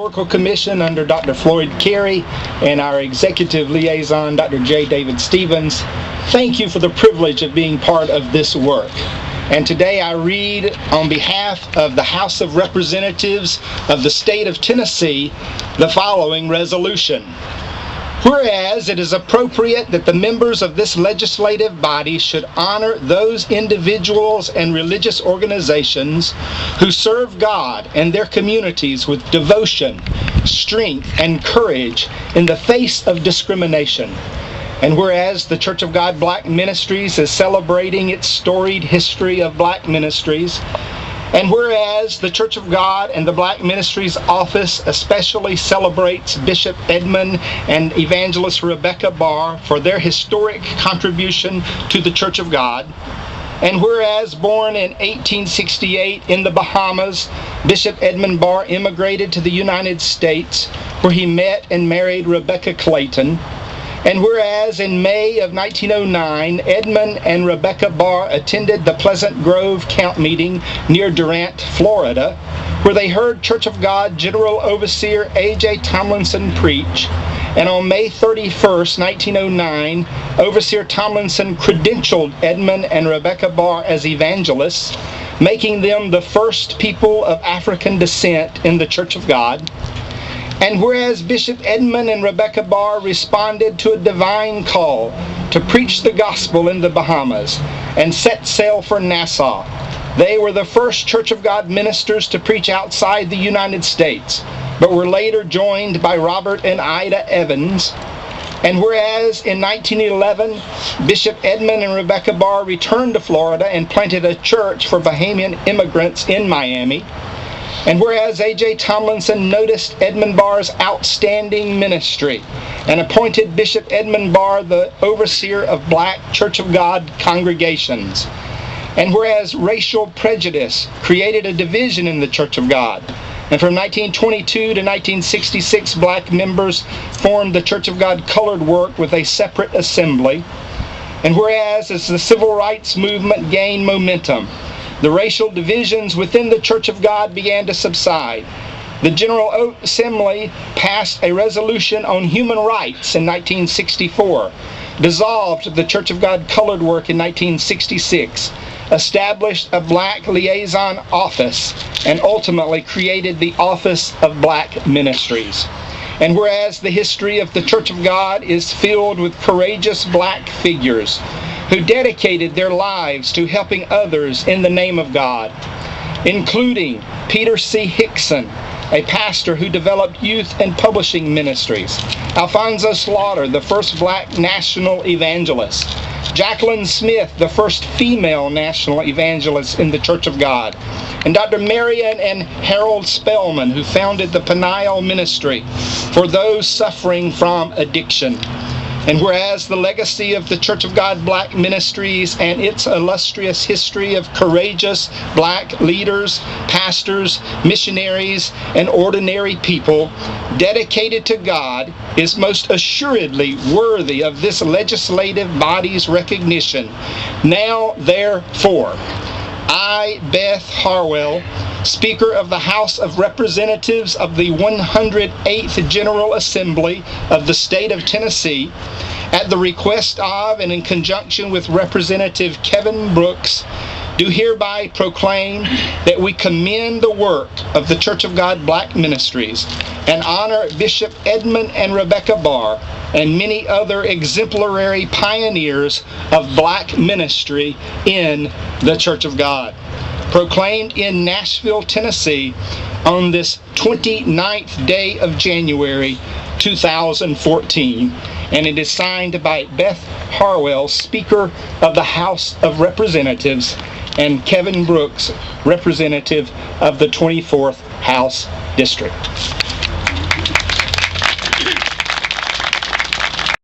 Historical Commission under Dr. Floyd Carey and our Executive Liaison, Dr. J. David Stevens. Thank you for the privilege of being part of this work. And today I read on behalf of the House of Representatives of the state of Tennessee the following resolution. Whereas it is appropriate that the members of this legislative body should honor those individuals and religious organizations who serve God and their communities with devotion, strength, and courage in the face of discrimination. And whereas the Church of God Black Ministries is celebrating its storied history of black ministries, and whereas the Church of God and the Black Ministries Office especially celebrates Bishop Edmond and Evangelist Rebecca Barr for their historic contribution to the Church of God, and whereas born in 1868 in the Bahamas, Bishop Edmond Barr immigrated to the United States where he met and married Rebecca Clayton, and whereas in May of 1909, Edmond and Rebecca Barr attended the Pleasant Grove Camp meeting near Durant, Florida, where they heard Church of God General Overseer A.J. Tomlinson preach, and on May 31st, 1909, Overseer Tomlinson credentialed Edmond and Rebecca Barr as evangelists, making them the first people of African descent in the Church of God. And whereas Bishop Edmond and Rebecca Barr responded to a divine call to preach the gospel in the Bahamas and set sail for Nassau, they were the first Church of God ministers to preach outside the United States, but were later joined by Robert and Ida Evans. And whereas in 1911, Bishop Edmond and Rebecca Barr returned to Florida and planted a church for Bahamian immigrants in Miami, and whereas A.J. Tomlinson noticed Edmond Barr's outstanding ministry and appointed Bishop Edmond Barr the overseer of Black Church of God congregations, and whereas racial prejudice created a division in the Church of God, and from 1922 to 1966 black members formed the Church of God Colored Work with a separate assembly, and whereas as the civil rights movement gained momentum, the racial divisions within the Church of God began to subside. The General Assembly passed a resolution on human rights in 1964, dissolved the Church of God Colored Work in 1966, established a Black Liaison Office, and ultimately created the Office of Black Ministries. And whereas the history of the Church of God is filled with courageous black figures who dedicated their lives to helping others in the name of God, including Peter C. Hickson, a pastor who developed youth and publishing ministries, Alfonso Slaughter, the first black national evangelist, Jacqueline Smith, the first female national evangelist in the Church of God, and Dr. Marion and Harold Spellman, who founded the Peniel Ministry for those suffering from addiction. And whereas the legacy of the Church of God Black Ministries and its illustrious history of courageous black leaders, pastors, missionaries, and ordinary people dedicated to God is most assuredly worthy of this legislative body's recognition. Now, therefore, I, Beth Harwell, Speaker of the House of Representatives of the 108th General Assembly of the state of Tennessee, at the request of and in conjunction with Representative Kevin Brooks, do hereby proclaim that we commend the work of the Church of God Black Ministries and honor Bishop Edmond and Rebecca Barr and many other exemplary pioneers of black ministry in the Church of God. Proclaimed in Nashville, Tennessee on this 29th day of January 2014, and it is signed by Beth Harwell, Speaker of the House of Representatives, and Kevin Brooks, Representative of the 24th House District.